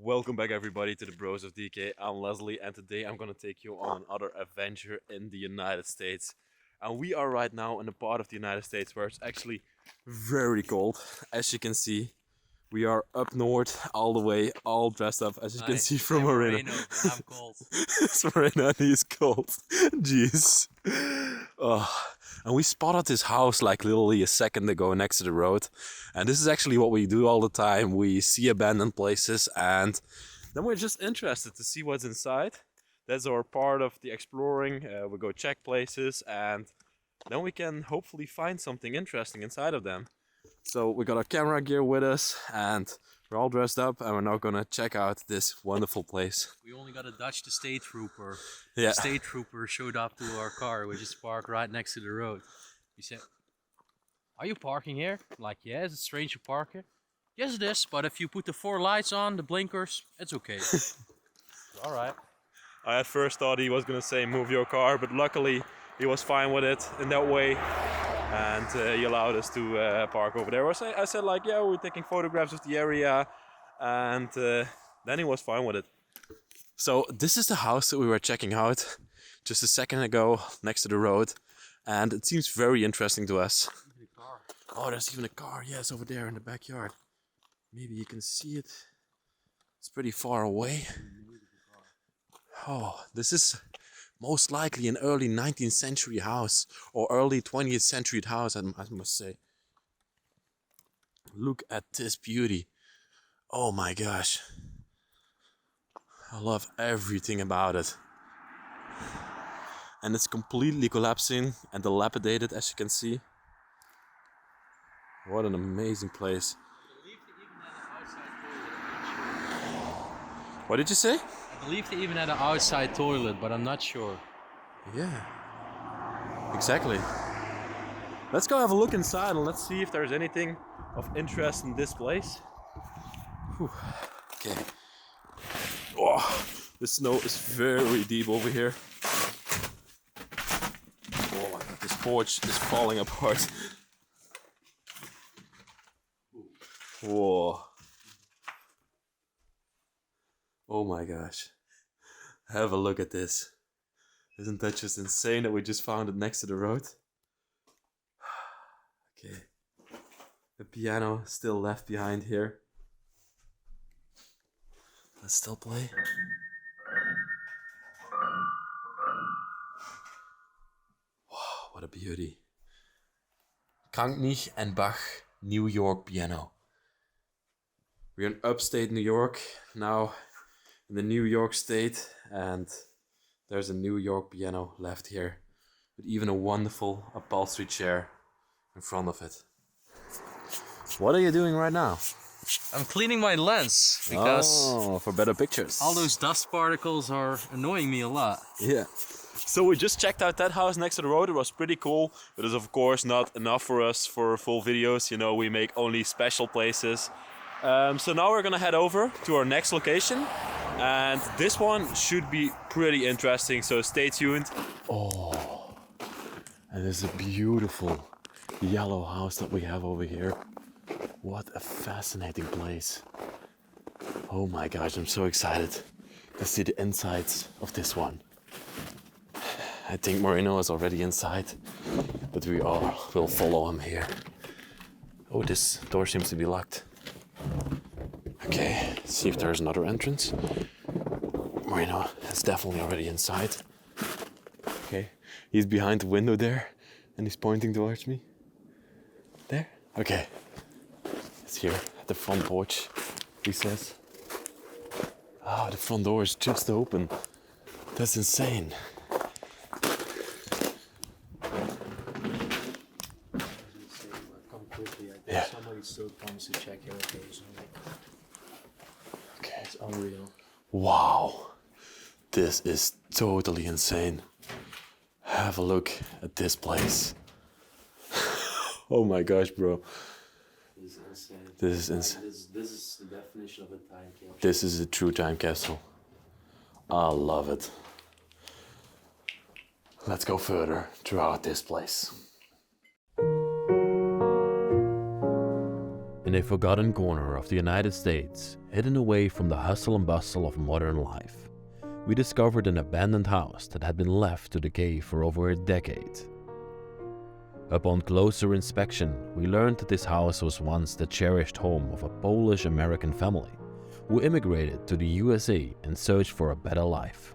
Welcome back everybody to the Bros of Decay. I'm Leslie and today I'm gonna take you on another adventure in the United States. And we are right now in a part of the United States where it's actually very cold. As you can see, we are up north all the way, all dressed up as you can see from Moreno. And I'm cold. It's Moreno and he's cold. Jeez. Oh. And we spotted this house like literally a second ago next to the road. And this is actually what we do all the time. We see abandoned places and then we're just interested to see what's inside. That's our part of the exploring. We go check places and then we can hopefully find something interesting inside of them. So we got our camera gear with us and we're all dressed up and we're now gonna check out this wonderful place. We only got a Dutch the state trooper. Yeah. The state trooper showed up to our car, which is parked right next to the road. He said, "Are you parking here?" I'm like, "Yeah, it's strange to park here." "Yes, it is, but if you put the 4 lights on, the blinkers, it's okay." Alright. I at first thought he was gonna say move your car, but luckily he was fine with it in that way. And he allowed us to park over there. I said like, yeah, we're taking photographs of the area, and then he was fine with it. So this is the house that we were checking out just a second ago next to the road, and it seems very interesting to us. Oh, there's even a car. Yes, over there in the backyard. Maybe you can see it. It's pretty far away. Oh, this is most likely an early 19th century house or early 20th century house, I must say. Look at this beauty. Oh my gosh. I love everything about it. And it's completely collapsing and dilapidated, as you can see. What an amazing place. What did you say? I believe they even had an outside toilet, but I'm not sure. Yeah, exactly. Let's go have a look inside and let's see if there's anything of interest in this place. Whew. Okay. Oh, the snow is very deep over here. Oh, this porch is falling apart. Whoa. Oh my gosh. Have a look at this. Isn't that just insane that we just found it next to the road? Okay. The piano still left behind here. Let's still play. Wow, what a beauty. Kanknich and Bach, New York piano. We're in upstate New York, now in the New York state, and there's a New York piano left here, with even a wonderful upholstery chair in front of it. What are you doing right now? I'm cleaning my lens because for better pictures. all those dust particles are annoying me a lot. Yeah. So we just checked out that house next to the road. It was pretty cool. It is of course not enough for us for full videos. You know, we make only special places. So now we're gonna head over to our next location. And this one should be pretty interesting, so stay tuned. Oh, and there's a beautiful yellow house that we have over here. What a fascinating place. Oh my gosh, I'm so excited to see the insides of this one. I think Moreno is already inside, but we'll follow him here. Oh, this door seems to be locked. Okay, let's see if there's another entrance. Moreno is definitely already inside. Okay, he's behind the window there and he's pointing towards me. There? Okay. It's here at the front porch, he says. Oh, the front door is just open. That's insane. Yeah. Somebody still comes to check your occasionally. Okay. It's unreal. Wow. This is totally insane. Have a look at this place. Oh my gosh, bro. This is insane. This is insane. This is the definition of a time capsule. This is a true time capsule. I love it. Let's go further throughout this place. In in a forgotten corner of the United States, hidden away from the hustle and bustle of modern life, we discovered an abandoned house that had been left to decay for over a decade. Upon closer inspection, we learned that this house was once the cherished home of a Polish-American family who immigrated to the USA in search for a better life.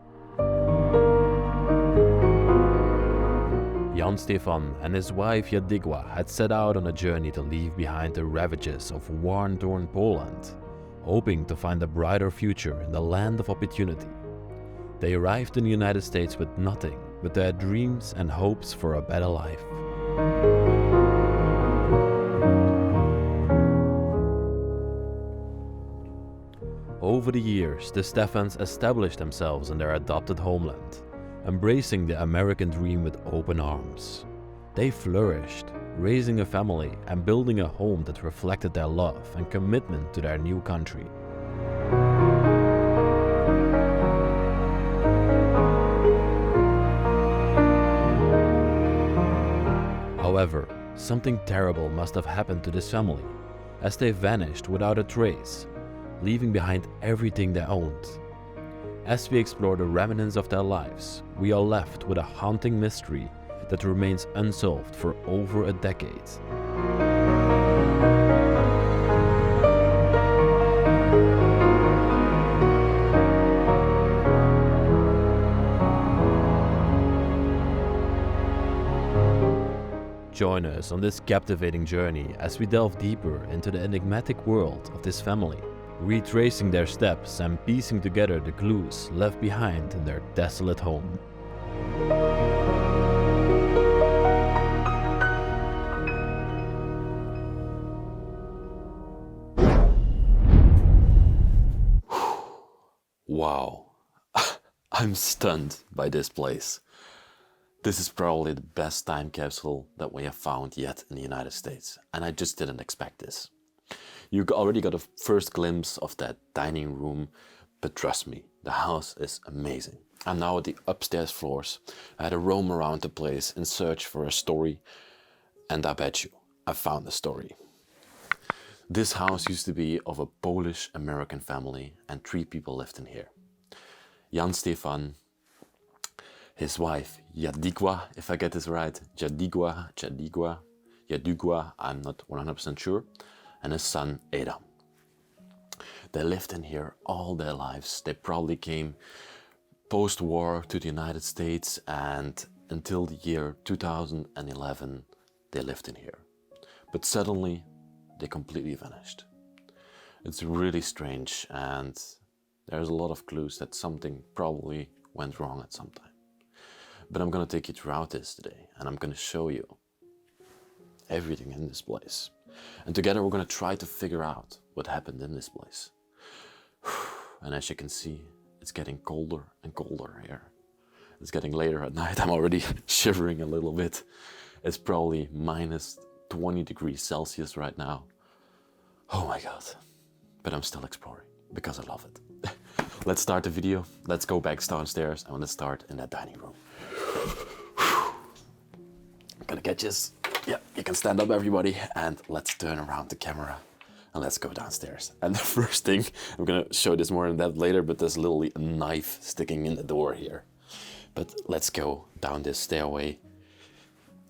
Stefan and his wife Jadigwa had set out on a journey to leave behind the ravages of war-torn Poland, hoping to find a brighter future in the land of opportunity. They arrived in the United States with nothing but their dreams and hopes for a better life. Over the years, the Stefans established themselves in their adopted homeland, embracing the American dream with open arms. They flourished, raising a family and building a home that reflected their love and commitment to their new country. However, something terrible must have happened to this family, as they vanished without a trace, leaving behind everything they owned. As we explore the remnants of their lives, we are left with a haunting mystery that remains unsolved for over a decade. Join us on this captivating journey as we delve deeper into the enigmatic world of this family, retracing their steps and piecing together the clues left behind in their desolate home. Wow, I'm stunned by this place. This is probably the best time capsule that we have found yet in the United States, and I just didn't expect this. You already got a first glimpse of that dining room, but trust me, the house is amazing. I'm now at the upstairs floors. I had to roam around the place in search for a story, and I bet you, I found a story. This house used to be of a Polish-American family, and 3 people lived in here. Stefan, his wife Jadigwa, if I get this right, Jadigwa, I'm not 100% sure, and his son Adam. They lived in here all their lives. They probably came post-war to the United States, and until the year 2011 they lived in here. But suddenly they completely vanished. It's really strange, and there's a lot of clues that something probably went wrong at some time. But I'm gonna take you throughout this today, and I'm gonna show you everything in this place. And together we're gonna try to figure out what happened in this place. And as you can see, it's getting colder and colder here. It's getting later at night. I'm already shivering a little bit. It's probably minus 20 degrees Celsius right now. Oh my God. But I'm still exploring because I love it. Let's start the video. Let's go back downstairs. I want to start in that dining room. I'm gonna get this. Yeah, you can stand up, everybody, and let's turn around the camera and let's go downstairs. And the first thing, I'm gonna show this more in depth later, but there's literally a knife sticking in the door here. But let's go down this stairway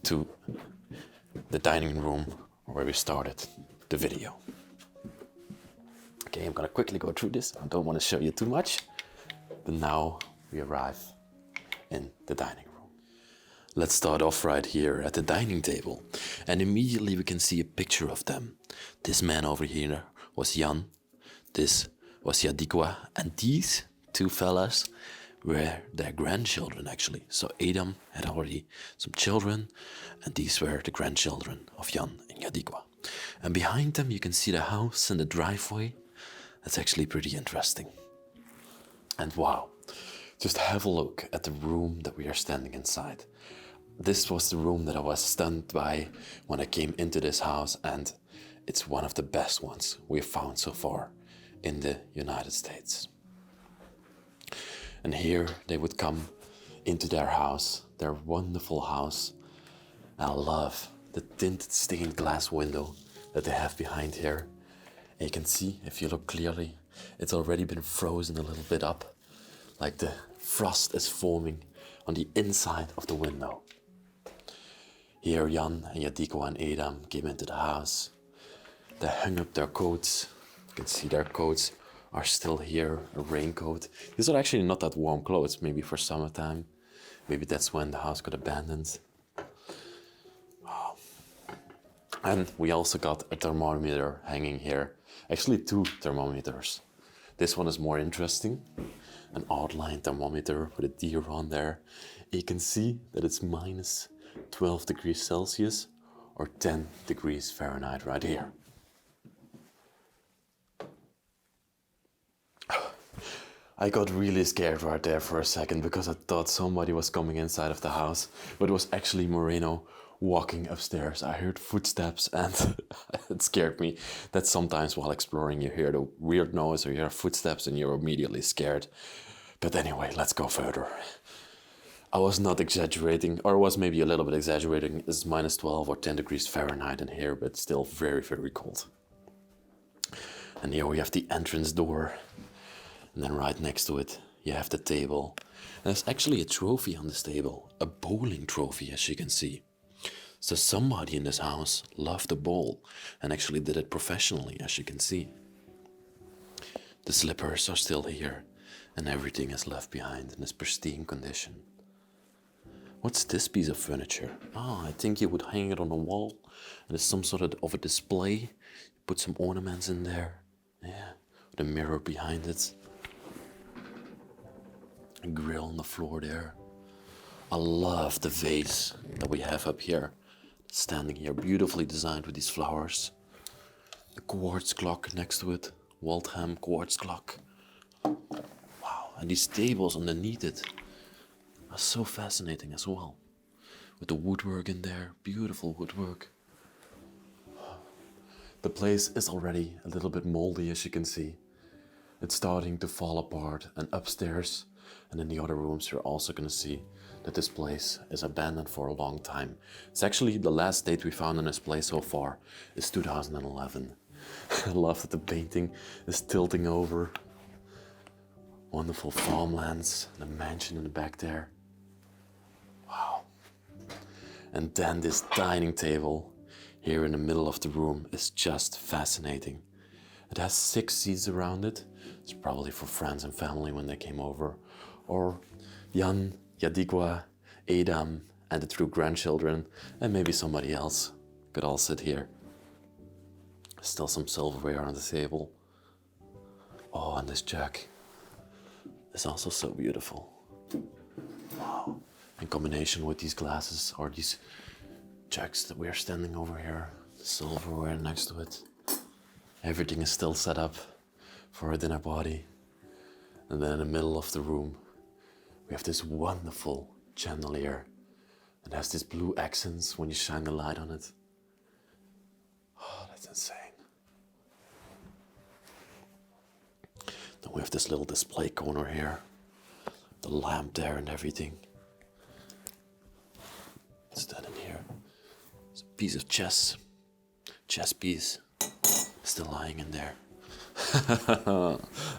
to the dining room where we started the video. Okay, I'm gonna quickly go through this. I don't want to show you too much, but now we arrive in the dining room. Let's start off right here at the dining table, and immediately we can see a picture of them. This man over here was Jan, this was Jadigwa, and these 2 fellas were their grandchildren actually. So Adam had already some children, and these were the grandchildren of Jan and Jadigwa. And behind them you can see the house and the driveway. That's actually pretty interesting. And wow, just have a look at the room that we are standing inside. This was the room that I was stunned by when I came into this house, and it's one of the best ones we've found so far in the United States. And here they would come into their house, their wonderful house. I love the tinted stained glass window that they have behind here. And you can see, if you look clearly, it's already been frozen a little bit up. Like the frost is forming on the inside of the window. Here Jan and Jadigwa and Adam came into the house. They hung up their coats. You can see their coats are still here, a raincoat. These are actually not that warm clothes, maybe for summertime. Maybe that's when the house got abandoned. Wow. And we also got a thermometer hanging here. Actually 2 thermometers. This one is more interesting. An outline thermometer with a deer on there. You can see that it's minus 12 degrees Celsius or 10 degrees Fahrenheit right here. I got really scared right there for a second because I thought somebody was coming inside of the house, but it was actually Moreno walking upstairs. I heard footsteps and it scared me. That sometimes while exploring you hear the weird noise or you hear footsteps and you're immediately scared. But anyway, let's go further. I was not exaggerating, or was maybe a little bit exaggerating. It's minus 12 or 10 degrees Fahrenheit in here, but still very, very cold. And here we have the entrance door. And then right next to it, you have the table. And there's actually a trophy on this table, a bowling trophy, as you can see. So somebody in this house loved the bowl and actually did it professionally, as you can see. The slippers are still here and everything is left behind in this pristine condition. What's this piece of furniture? Oh, I think you would hang it on a wall and it's some sort of a display. Put some ornaments in there. Yeah, with a mirror behind it. A grill on the floor there. I love the vase that we have up here. Standing here, beautifully designed with these flowers. The quartz clock next to it. Waltham quartz clock. Wow, and these tables underneath it are so fascinating as well. With the woodwork in there, beautiful woodwork. The place is already a little bit moldy, as you can see. It's starting to fall apart, and upstairs and in the other rooms you're also going to see that this place is abandoned for a long time. It's actually the last date we found in this place so far is 2011. I love that the painting is tilting over. Wonderful farmlands, the mansion in the back there. Wow. And then this dining table here in the middle of the room is just fascinating. It has 6 seats around it. It's probably for friends and family when they came over. Or Jan, Jadigwa, Adam, and the 2 grandchildren, and maybe somebody else could all sit here. Still some silverware on the table. Oh, and this jug is also so beautiful. Wow. In combination with these glasses or these jugs that we are standing over here, the silverware next to it. Everything is still set up for a dinner party. And then in the middle of the room, we have this wonderful chandelier. It has these blue accents when you shine the light on it. Oh, that's insane. Then we have this little display corner here. The lamp there and everything. What's that in here? It's a piece of chess piece. Still lying in there.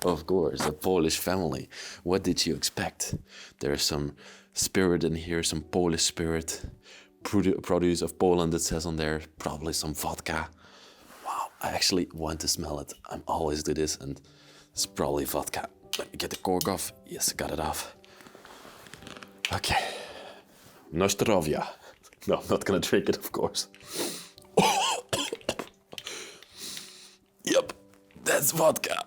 Of course, a Polish family. What did you expect? There's some spirit in here, some Polish spirit. Produce of Poland, it says on there. Probably some vodka. Wow, I actually want to smell it. I always do this, and it's probably vodka. Let me get the cork off. Yes, I got it off. Okay. No zdrowia. No, I'm not gonna drink it, of course. Yep, that's vodka.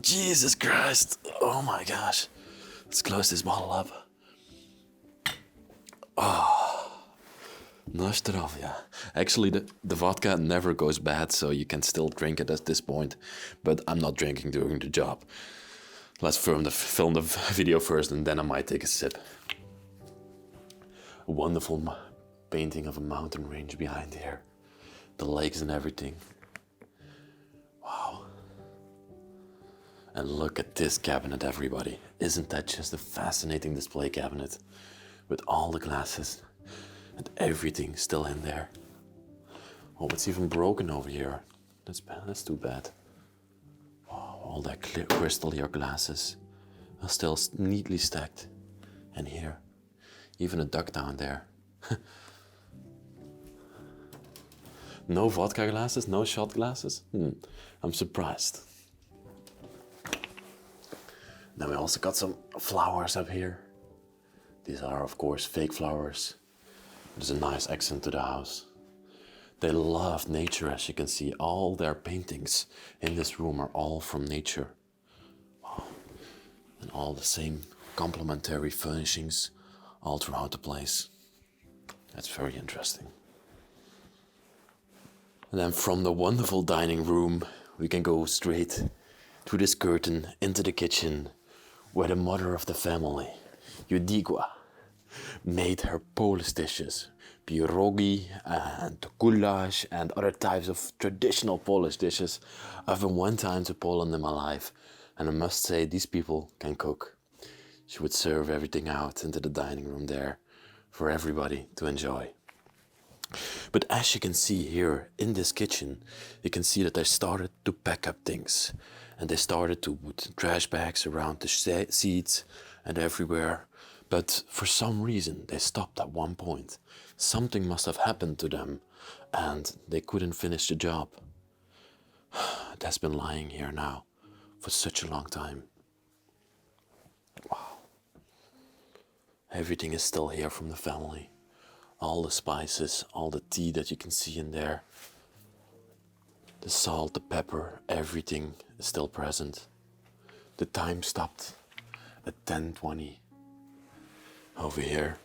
Jesus Christ. Oh my gosh. Let's close this bottle up. No zdrowia. Actually, the vodka never goes bad, so you can still drink it at this point. But I'm not drinking during the job. Let's film the video first, and then I might take a sip. A wonderful painting of a mountain range behind here. The lakes and everything. Wow. And look at this cabinet, everybody. Isn't that just a fascinating display cabinet? With all the glasses and everything still in there. Oh, it's even broken over here. That's bad. That's too bad. All that clear crystal glasses are still neatly stacked. And here, even a duck down there. No vodka glasses, no shot glasses? I'm surprised. Then we also got some flowers up here. These are, of course, fake flowers. There's a nice accent to the house. They love nature, as you can see. All their paintings in this room are all from nature. Wow. And all the same complementary furnishings all throughout the place. That's very interesting. And then from the wonderful dining room, we can go straight through this curtain into the kitchen, where the mother of the family, Jadigwa, made her Polish dishes, pierogi and goulash and other types of traditional Polish dishes. I've been one time to Poland in my life, and I must say these people can cook. She would serve everything out into the dining room there for everybody to enjoy. But as you can see here in this kitchen, you can see that they started to pack up things. And they started to put trash bags around the seats and everywhere. But for some reason, they stopped at one point. Something must have happened to them, and they couldn't finish the job. It has been lying here now for such a long time. Wow. Everything is still here from the family. All the spices, all the tea that you can see in there. The salt, the pepper, everything is still present. The time stopped at 10:20 over here.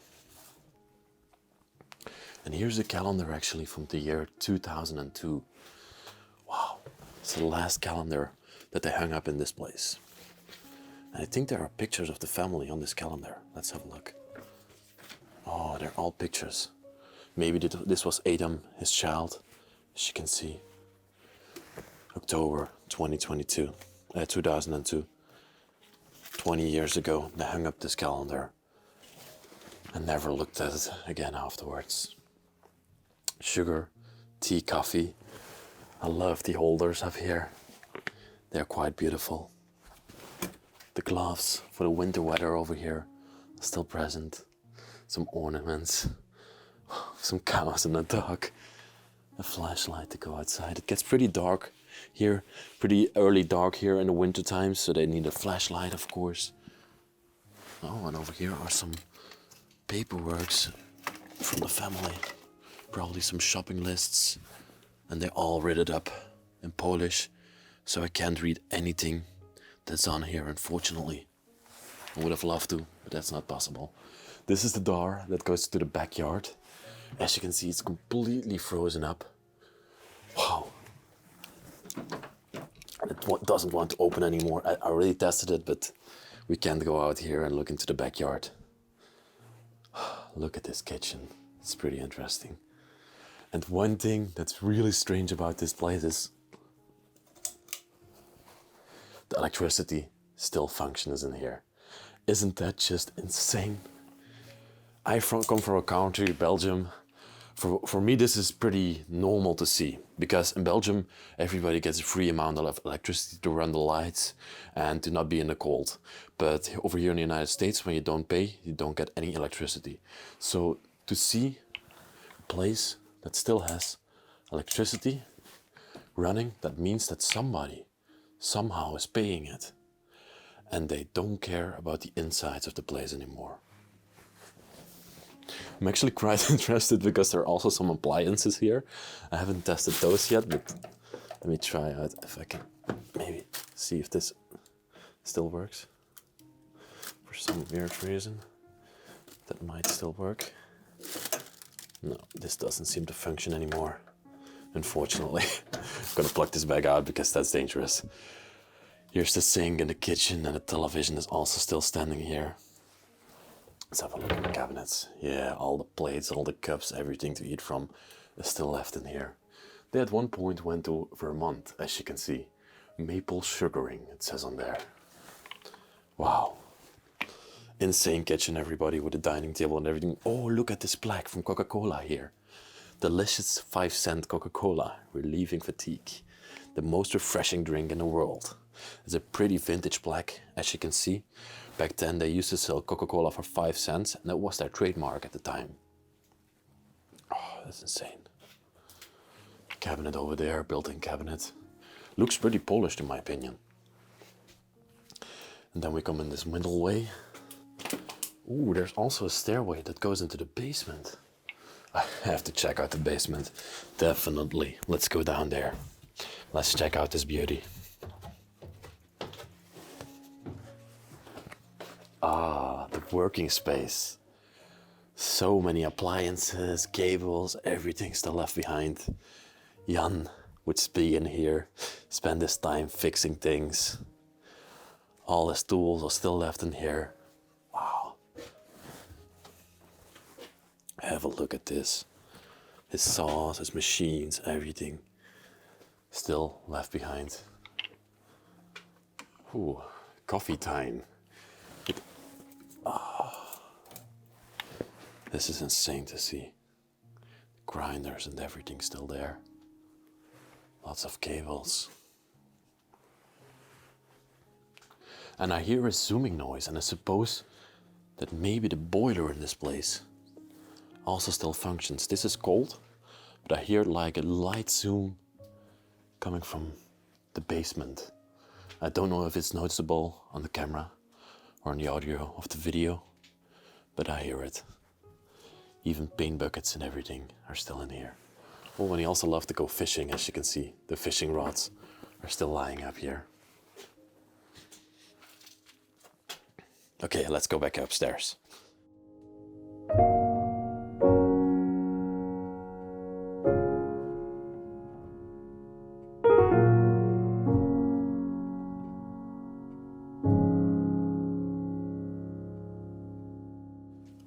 And here's a calendar actually from the year 2002. Wow, it's the last calendar that they hung up in this place. And I think there are pictures of the family on this calendar. Let's have a look. Oh, they're all pictures. Maybe this was Adam, his child, as you can see. October 2002. 20 years ago, they hung up this calendar and never looked at it again afterwards. Sugar, tea, coffee. I love the holders up here. They're quite beautiful. The gloves for the winter weather over here are still present. Some ornaments, some cows and a dog. A flashlight to go outside. It gets pretty dark here, pretty early dark here in the winter time, so they need a flashlight, of course. Oh, and over here are some paperworks from the family. Probably some shopping lists, and they're all written up in Polish, so I can't read anything that's on here, unfortunately. I would have loved to, but that's not possible. This is the door that goes to the backyard. As you can see, it's completely frozen up. Wow. It doesn't want to open anymore. I already tested it, but we can't go out here and look into the backyard. Look at this kitchen. It's pretty interesting. And one thing that's really strange about this place is the electricity still functions in here. Isn't that just insane? I come from a country, Belgium. For me, this is pretty normal to see, because in Belgium, everybody gets a free amount of electricity to run the lights and to not be in the cold. But over here in the United States, when you don't pay, you don't get any electricity. So to see a place that still has electricity running, that means that somebody somehow is paying it. And they don't care about the insides of the place anymore. I'm actually quite interested because there are also some appliances here. I haven't tested those yet, but let me try out if I can maybe see if this still works. For some weird reason, that might still work. No, this doesn't seem to function anymore, unfortunately. I'm gonna plug this back out because that's dangerous. Here's the sink in the kitchen, and the television is also still standing here. Let's have a look at the cabinets. Yeah, all the plates, all the cups, everything to eat from is still left in here. They at one point went to Vermont, as you can see. Maple sugaring, it says on there. Wow. Insane kitchen, everybody, with a dining table and everything. Oh, look at this plaque from Coca-Cola here. Delicious 5-cent Coca-Cola, relieving fatigue. the most refreshing drink in the world. It's a pretty vintage black, as you can see. Back then they used to sell Coca-Cola for 5 cents, and that was their trademark at the time. Oh, that's insane. Cabinet over there, built-in cabinet. Looks pretty polished in my opinion. And then we come in this middle way. Ooh, there's also a stairway that goes into the basement. I have to check out the basement. Definitely. Let's go down there. Let's check out this beauty. Ah, the working space. So many appliances, cables, everything still left behind. Jan would be in here, spend his time fixing things. All his tools are still left in here. Wow. Have a look at this. His saws, his machines, everything still left behind. Ooh, coffee time. This is insane to see. Grinders and everything still there. Lots of cables. And I hear a zooming noise, and I suppose that maybe the boiler in this place also still functions. This is cold, but I hear like a light zoom coming from the basement. I don't know if it's noticeable on the camera or on the audio of the video, but I hear it. Even paint buckets and everything are still in here. Oh, and he also loved to go fishing, as you can see. The fishing rods are still lying up here. Okay, let's go back upstairs.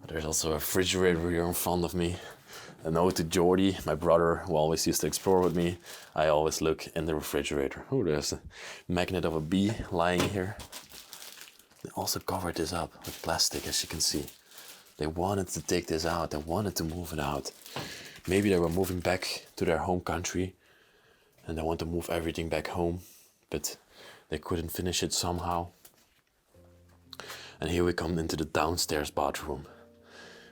There's also a refrigerator here in front of me. A note to Jordy, my brother, who always used to explore with me. I always look in the refrigerator. Oh, there's a magnet of a bee lying here. They also covered this up with plastic, as you can see. They wanted to take this out, they wanted to move it out. Maybe they were moving back to their home country and they want to move everything back home, but they couldn't finish it somehow. And here we come into the downstairs bathroom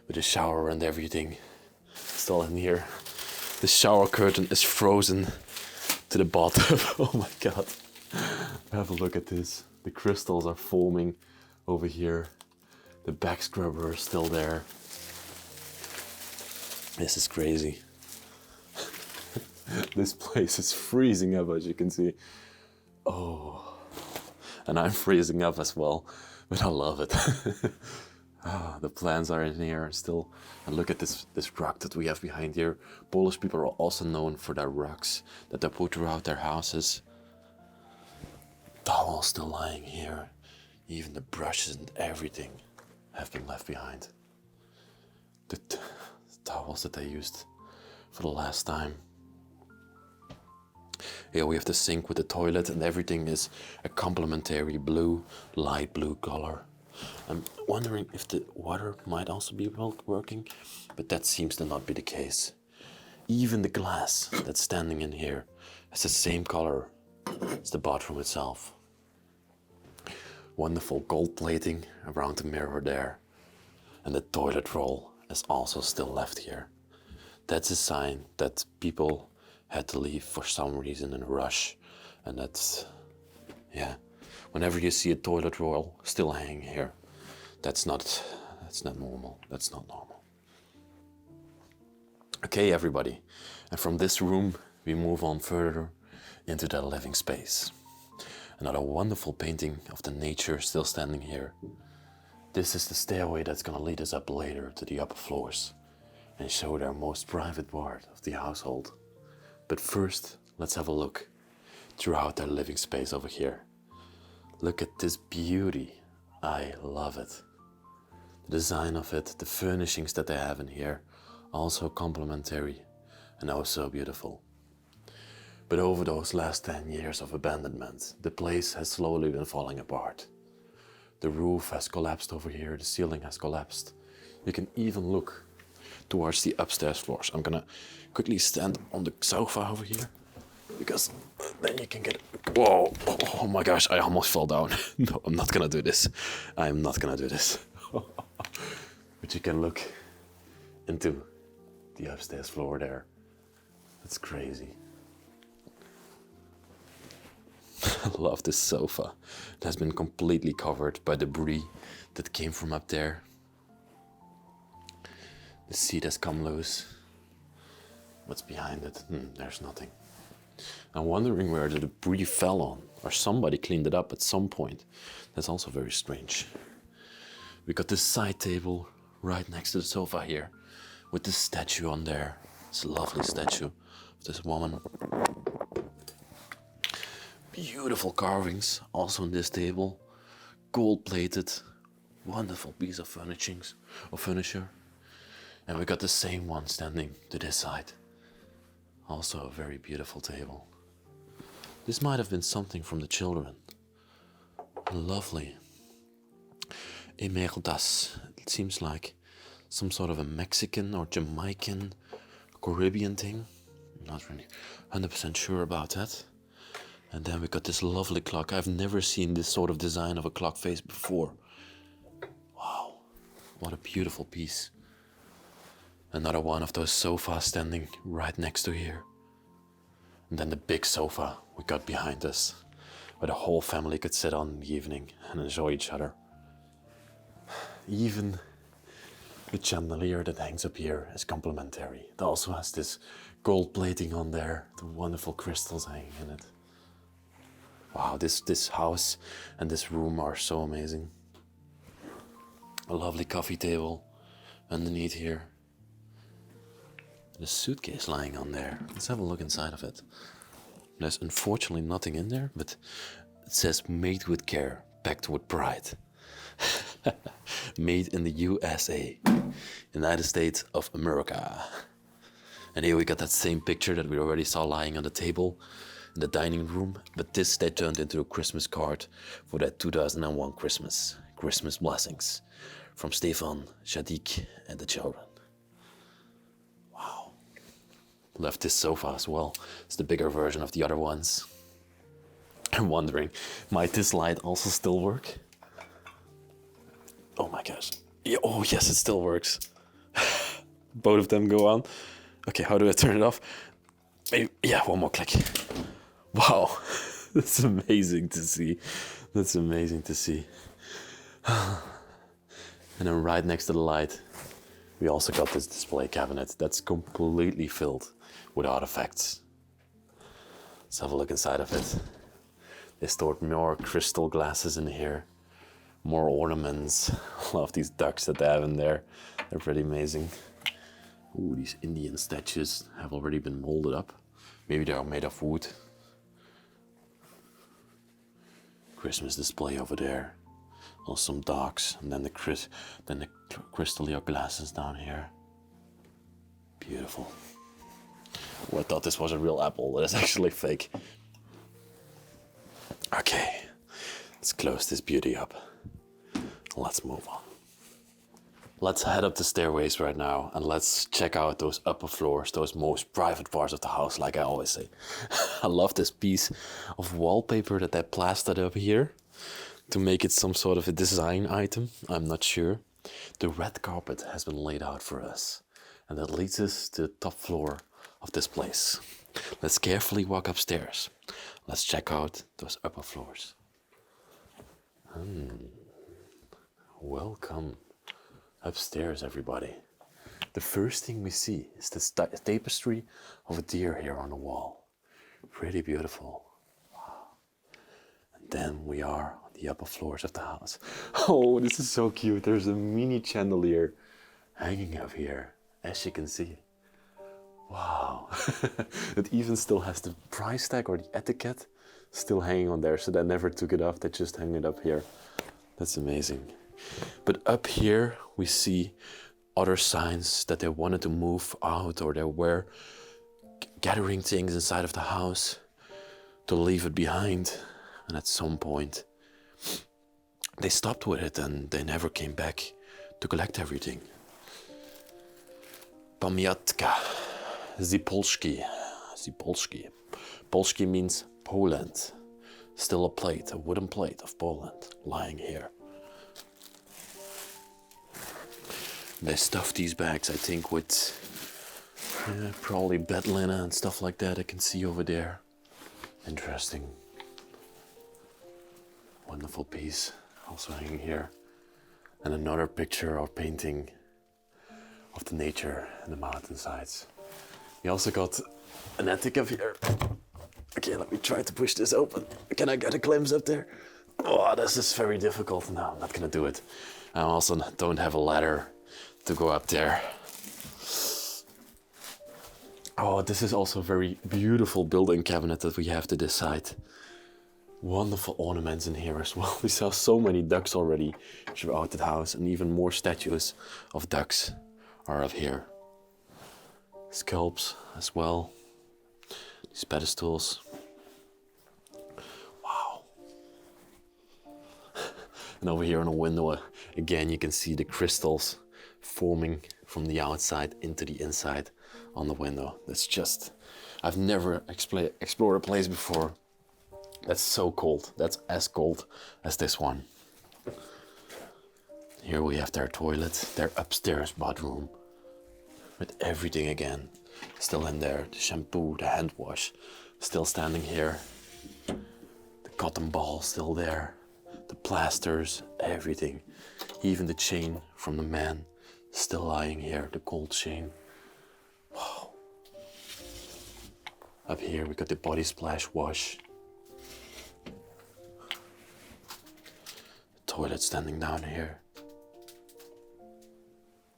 with a shower and everything still in here. The shower curtain is frozen to the bottom. Oh my god. Have a look at this. The crystals are foaming over here. The back scrubber is still there. This is crazy. This place is freezing up, as you can see. Oh, and I'm freezing up as well, but I love it. The plants are in here still. And look at this rug that we have behind here. Polish people are also known for their rugs that they put throughout their houses. Towels still lying here. Even the brushes and everything have been left behind. The towels that they used for the last time. Here we have the sink with the toilet, and everything is a complementary blue, light blue color. I'm wondering if the water might also be working, but that seems to not be the case. Even the glass that's standing in here has the same color as the bathroom itself. Wonderful gold plating around the mirror there. And the toilet roll is also still left here. That's a sign that people had to leave for some reason in a rush. And that's, yeah, whenever you see a toilet roll still hanging here, that's not normal. That's not normal. Okay, everybody. And from this room, we move on further into the living space. Another wonderful painting of the nature still standing here. This is the stairway that's gonna lead us up later to the upper floors and show their most private part of the household. But first, let's have a look throughout their living space over here. Look at this beauty. I love it. The design of it, the furnishings that they have in here, also complementary and oh so beautiful. But over those last 10 years of abandonment, the place has slowly been falling apart. The roof has collapsed over here, the ceiling has collapsed. You can even look towards the upstairs floors. I'm gonna quickly stand on the sofa over here. because then you can get... Whoa, oh my gosh, I almost fell down. No, I'm not gonna do this. I'm not gonna do this. But you can look into the upstairs floor there. That's crazy. I love this sofa. It has been completely covered by debris that came from up there. The seat has come loose. What's behind it? There's nothing. I'm wondering where the debris fell on, or somebody cleaned it up at some point. That's also very strange. We got this side table right next to the sofa here, with this statue on there. It's a lovely statue of this woman. Beautiful carvings also on this table. Gold-plated, wonderful piece of furniture. And we got the same one standing to this side. Also a very beautiful table. This might have been something from the children. Lovely. Immigrated. It seems like some sort of a Mexican or Jamaican, Caribbean thing. I'm not really 100% sure about that. And then we got this lovely clock. I've never seen this sort of design of a clock face before. Wow, what a beautiful piece. Another one of those sofas standing right next to here. And then the big sofa we got behind us, where the whole family could sit on in the evening and enjoy each other. Even the chandelier that hangs up here is complimentary. It also has this gold plating on there, the wonderful crystals hanging in it. Wow, this house and this room are so amazing. A lovely coffee table underneath here. The suitcase lying on there. Let's have a look inside of it. There's unfortunately nothing in there, but it says made with care, packed with pride. Made in the USA, United States of America. And here we got that same picture that we already saw lying on the table in the dining room, but this they turned into a Christmas card for that 2001 Christmas. Christmas blessings from Stefan, Jadigwa and the children. Wow. Left this sofa as well. It's the bigger version of the other ones. I'm wondering, might this light also still work? Oh my gosh. Yeah, oh yes, it still works. Both of them go on. Okay, how do I turn it off? Maybe, yeah, one more click. Wow, that's amazing to see. That's amazing to see. And then right next to the light, we also got this display cabinet that's completely filled with artifacts. Let's have a look inside of it. They stored more crystal glasses in here, more ornaments. I love these ducks that they have in there. They're pretty amazing. Ooh, these Indian statues have already been molded up. Maybe they are made of wood. Christmas display over there. Also some dogs, and then the crystal glasses down here. Beautiful. Oh, I thought this was a real apple, but it's actually fake. Okay, let's close this beauty up. Let's move on. Let's head up the stairways right now and let's check out those upper floors, those most private parts of the house, like I always say. I love this piece of wallpaper that they plastered up here to make it some sort of a design item. I'm not sure. The red carpet has been laid out for us, and that leads us to the top floor of this place. Let's carefully walk upstairs. Let's check out those upper floors. Welcome upstairs, everybody. The first thing we see is this tapestry of a deer here on the wall. Pretty beautiful. Wow. And then we are on the upper floors of the house. Oh, this is so cute. There's a mini chandelier hanging up here, as you can see. Wow. It even still has the price tag or the etiquette still hanging on there, so they never took it off. They just hung it up here. That's amazing. But up here we see other signs that they wanted to move out, or they were gathering things inside of the house to leave it behind, and at some point they stopped with it and they never came back to collect everything. Pamiątka, Zipolski, Polski means Poland. Still a plate, a wooden plate of Poland, lying here. They stuffed these bags, I think, with probably bed linen and stuff like that. I can see over there. Interesting. Wonderful piece, also hanging here. And another picture or painting of the nature and the mountainsides. We also got an attic up here. Okay, let me try to push this open. Can I get a glimpse up there? Oh, this is very difficult. No, I'm not gonna do it. I also don't have a ladder to go up there. Oh, this is also a very beautiful built-in cabinet that we have to this side. Wonderful ornaments in here as well. We saw so many ducks already throughout the house, and even more statues of ducks are up here. Sculpts as well. These pedestals. Wow. And over here on the window, again, you can see the crystals forming from the outside into the inside on the window. That's just, I've never explored a place before that's so cold. That's as cold as this one. Here we have their toilet, their upstairs bathroom, with everything again still in there. The shampoo, the hand wash, still standing here. The cotton ball still there. The plasters, everything. Even the chain from the man still lying here, the gold chain. Wow. Up here we got the body splash wash. The toilet standing down here.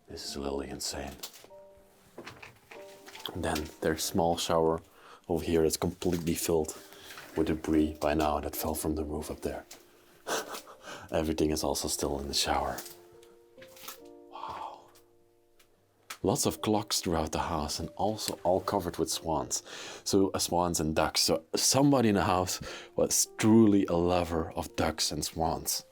This is really insane. And then there's a small shower over here that's completely filled with debris by now that fell from the roof up there. Everything is also still in the shower. Wow. Lots of clocks throughout the house, and also all covered with swans. So swans and ducks. So somebody in the house was truly a lover of ducks and swans.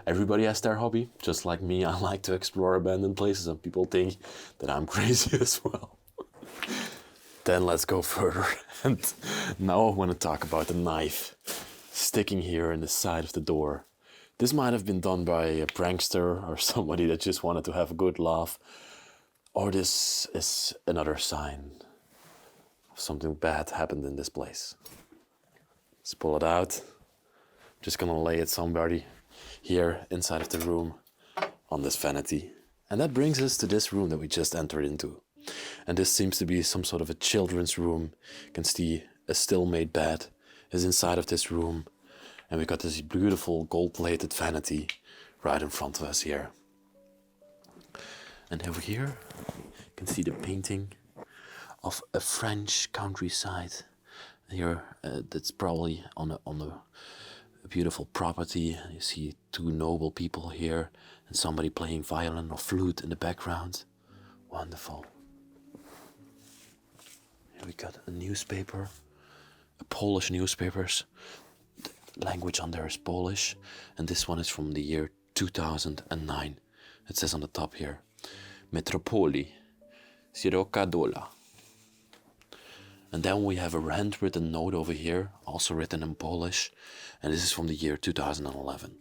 Everybody has their hobby, just like me. I like to explore abandoned places, and people think that I'm crazy as well. Then let's go further. And now I want to talk about the knife sticking here in the side of the door. This might have been done by a prankster or somebody that just wanted to have a good laugh. Or this is another sign of something bad happened in this place. Let's pull it out. Just gonna lay it somebody here inside of the room on this vanity. And that brings us to this room that we just entered into. And this seems to be some sort of a children's room. You can see a still-made bed is inside of this room. And we got this beautiful gold-plated vanity right in front of us here. And over here, you can see the painting of a French countryside. Here, that's probably on a beautiful property. You see two noble people here and somebody playing violin or flute in the background. Wonderful. Here we got a newspaper, a Polish newspapers. The language on there is Polish, and this one is from the year 2009. It says on the top here, Metropoli, Siroka Dola. And then we have a handwritten note over here, also written in Polish, and this is from the year 2011.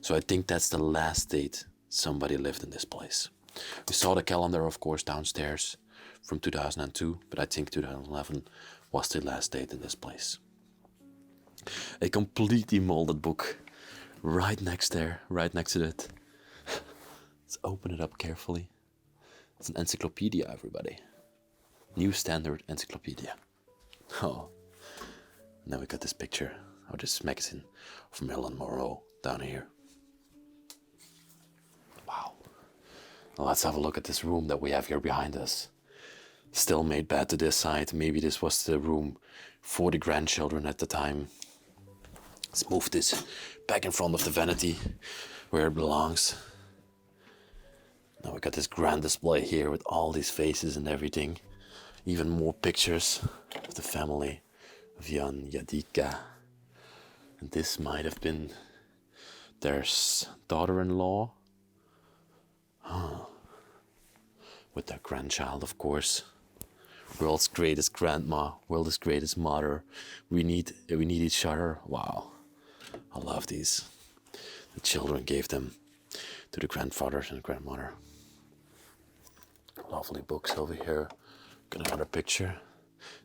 So I think that's the last date somebody lived in this place. We saw the calendar, of course, downstairs from 2002, but I think 2011 was the last date in this place. A completely molded book right next there, right next to it. Let's open it up carefully. It's an encyclopedia, everybody. New Standard Encyclopedia. Oh, and then we got this picture of this magazine of Marilyn Monroe down here. Wow. Well, let's have a look at this room that we have here behind us. Still made bad to this side. Maybe this was the room for the grandchildren at the time. Let's move this back in front of the vanity where it belongs. Now we got this grand display here with all these faces and everything. Even more pictures of the family of Jan Jadigwa. And this might have been their daughter-in-law. With their grandchild, of course. World's greatest grandma, world's greatest mother. We need each other. Wow, I love these. The children gave them to the grandfathers and grandmother. Lovely books over here. Got another picture.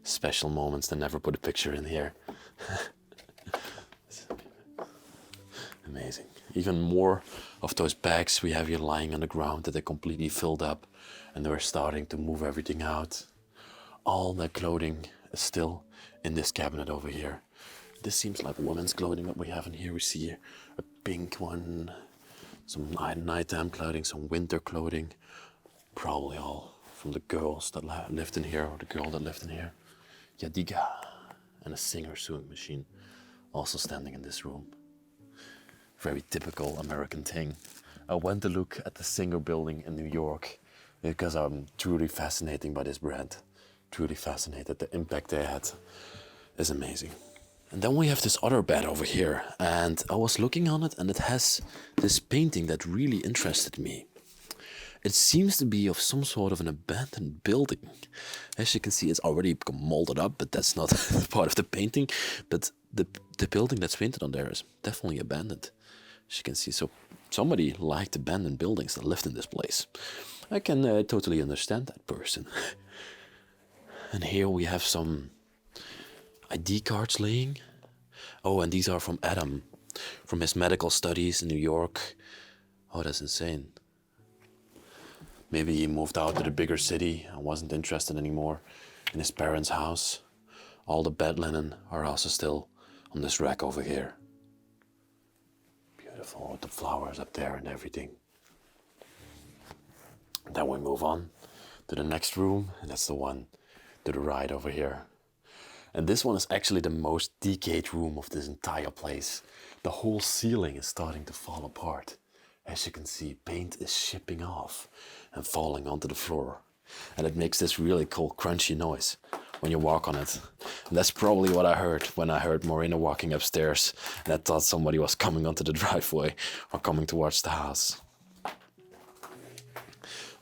Special moments. They never put a picture in here. Amazing. Even more of those bags we have here lying on the ground that they completely filled up, and they were starting to move everything out. All the clothing is still in this cabinet over here. This seems like women's clothing that we have in here. We see a pink one, some nighttime clothing, some winter clothing. Probably all from the girls that lived in here, or the girl that lived in here. Jadigwa, and a Singer sewing machine also standing in this room. Very typical American thing. I went to look at the Singer building in New York because I'm truly fascinated by this brand. Truly fascinated. The impact they had is amazing. And then we have this other bed over here, and I was looking on it, and it has this painting that really interested me. It seems to be of some sort of an abandoned building. As you can see, it's already become molded up, but that's not part of the painting. But the building that's painted on there is definitely abandoned. As you can see, so somebody liked abandoned buildings that lived in this place. I can totally understand that person. And here we have some ID cards laying. Oh, and these are from Adam, from his medical studies in New York. Oh, that's insane. Maybe he moved out to the bigger city and wasn't interested anymore in his parents' house. All the bed linen are also still on this rack over here. Beautiful, with the flowers up there and everything. Then we move on to the next room, and that's the one to the right over here. And this one is actually the most decayed room of this entire place. The whole ceiling is starting to fall apart. As you can see, paint is chipping off and falling onto the floor. And it makes this really cool crunchy noise when you walk on it. And that's probably what I heard when I heard Morena walking upstairs, and I thought somebody was coming onto the driveway or coming towards the house.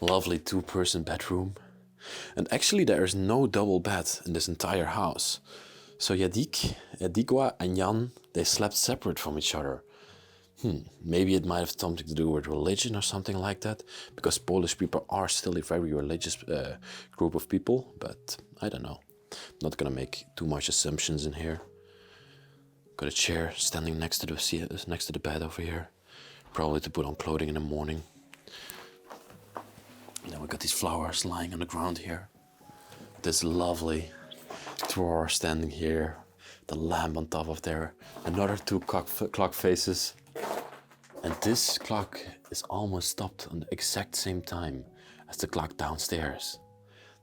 Lovely two-person bedroom. And actually there is no double bed in this entire house. So Jadigwa and Jan, they slept separate from each other. Maybe it might have something to do with religion or something like that, because Polish people are still a very religious group of people, but I don't know. Not gonna make too much assumptions in here. Got a chair standing next to the bed over here, probably to put on clothing in the morning. And then we got these flowers lying on the ground here. This lovely drawer standing here, the lamp on top of there, another two clock faces. And this clock is almost stopped on the exact same time as the clock downstairs.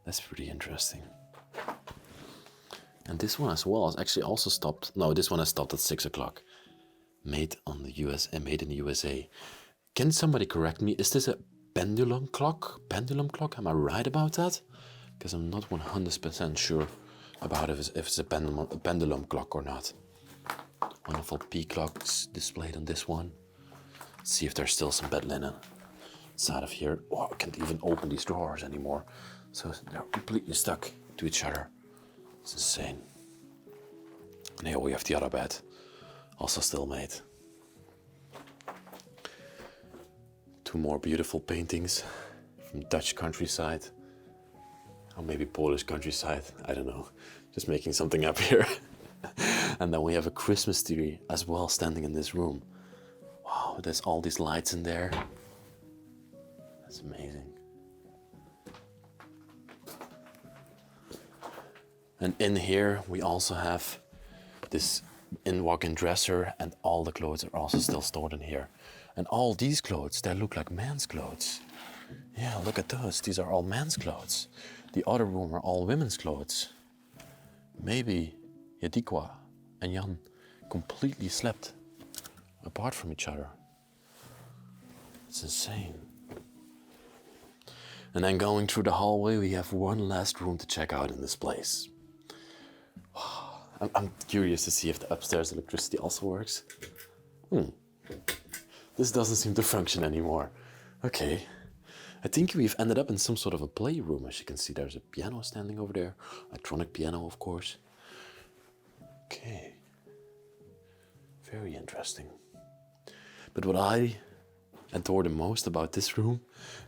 That's pretty interesting. And this one as well is actually also stopped. No, this one has stopped at 6 o'clock. Made in the USA. Can somebody correct me? Is this a pendulum clock? Am I right about that? Because I'm not 100% sure about if it's a pendulum clock or not. Wonderful peacocks displayed on this one. Let's see if there's still some bed linen inside of here. Oh, I can't even open these drawers anymore. So they're completely stuck to each other. It's insane. And here we have the other bed, also still made. Two more beautiful paintings from Dutch countryside. Or maybe Polish countryside, I don't know. Just making something up here. And then we have a Christmas tree as well standing in this room. Wow, there's all these lights in there. That's amazing. And in here we also have this walk-in dresser, and all the clothes are also still stored in here. And all these clothes, they look like men's clothes. Yeah, look at those. These are all men's clothes. The other room are all women's clothes. Maybe Jadigwa and Jan completely slept apart from each other. It's insane. And then going through the hallway, we have one last room to check out in this place. I'm curious to see if the upstairs electricity also works. This doesn't seem to function anymore. Okay. I think we've ended up in some sort of a playroom. As you can see, there's a piano standing over there. Electronic piano, of course. Okay. Very interesting. But what I adore the most about this room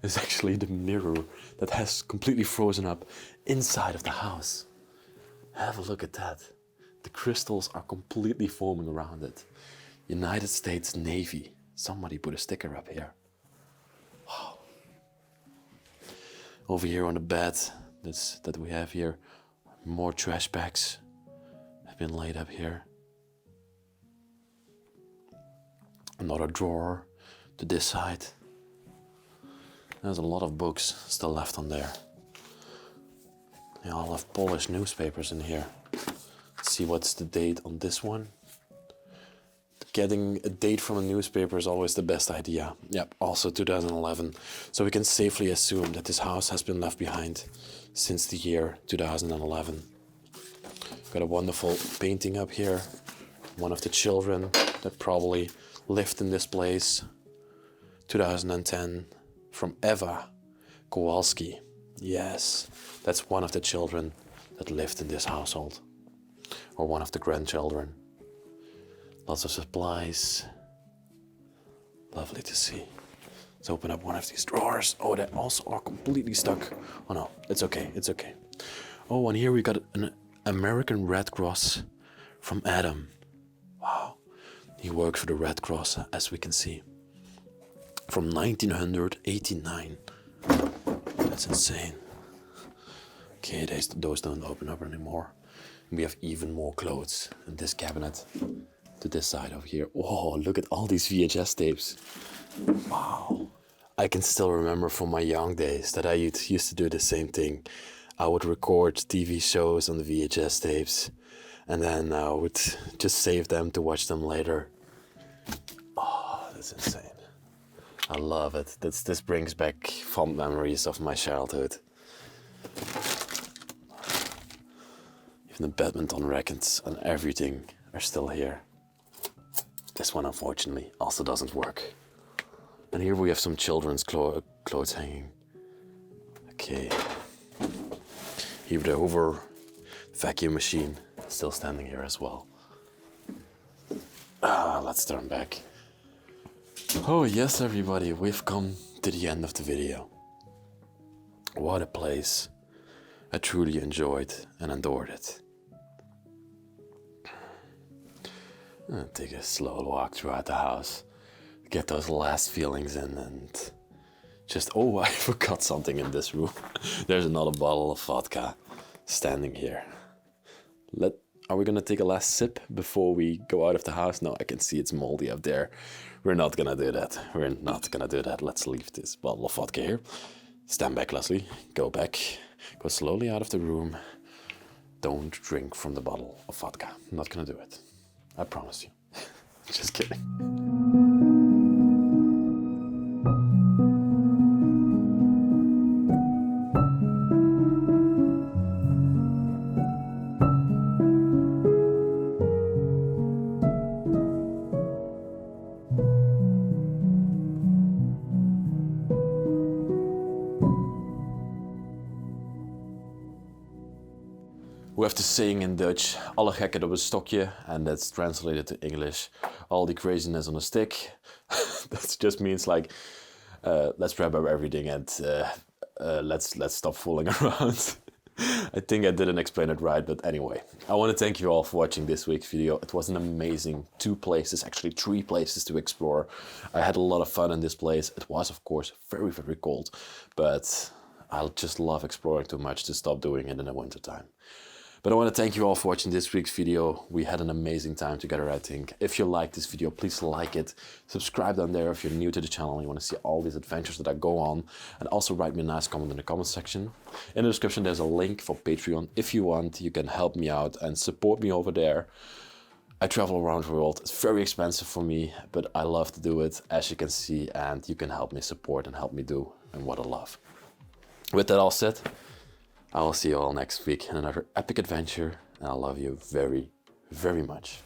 is actually the mirror that has completely frozen up inside of the house. Have a look at that. The crystals are completely forming around it. United States Navy. Somebody put a sticker up here. Wow. Over here on the bed that we have here, more trash bags have been laid up here. Another drawer to this side. There's a lot of books still left on there. They all have Polish newspapers in here. Let's see what's the date on this one. Getting a date from a newspaper is always the best idea. Yep, also 2011. So we can safely assume that this house has been left behind since the year 2011. Got a wonderful painting up here. One of the children that probably lived in this place. 2010 from Eva Kowalski. Yes, that's one of the children that lived in this household. Or one of the grandchildren. Lots of supplies. Lovely to see. Let's open up one of these drawers. Oh, they also are completely stuck. Oh no, it's okay, it's okay. Oh, and here we got an American Red Cross from Adam. Wow. He worked for the Red Cross, as we can see. From 1989. That's insane. Okay, those don't open up anymore. We have even more clothes in this cabinet. To this side over here. Oh, look at all these VHS tapes. Wow. I can still remember from my young days that I used to do the same thing. I would record TV shows on the VHS tapes and then I would just save them to watch them later. Oh, that's insane. I love it. This brings back fond memories of my childhood. Even the badminton rackets and everything are still here. This one, unfortunately, also doesn't work. And here we have some children's clothes hanging. Okay. Here the Hoover vacuum machine still standing here as well. Let's turn back. Oh yes, everybody, we've come to the end of the video. What a place. I truly enjoyed and adored it. Take a slow walk throughout the house, get those last feelings in, and just, oh, I forgot something in this room. There's another bottle of vodka standing here. Are we gonna take a last sip before we go out of the house? No, I can see it's moldy up there. We're not gonna do that. We're not gonna do that. Let's leave this bottle of vodka here. Stand back, Leslie. Go back. Go slowly out of the room. Don't drink from the bottle of vodka. I'm not gonna do it. I promise you. Just kidding. We have to saying in Dutch, alle gekheid op een stokje, and that's translated to English, all the craziness on a stick. That just means like, let's wrap up everything and let's stop fooling around. I think I didn't explain it right, but anyway. I want to thank you all for watching this week's video. It was an amazing 2 places, actually 3 places to explore. I had a lot of fun in this place. It was, of course, very, very cold, but I just love exploring too much to stop doing it in the winter time. But I want to thank you all for watching this week's video. We had an amazing time together, I think. If you like this video, please like it. Subscribe down there if you're new to the channel and you want to see all these adventures that I go on. And also write me a nice comment in the comment section. In the description, there's a link for Patreon. If you want, you can help me out and support me over there. I travel around the world. It's very expensive for me, but I love to do it, as you can see. And you can help me support and help me do and what I love. With that all said, I will see you all next week in another epic adventure, and I love you very, very much.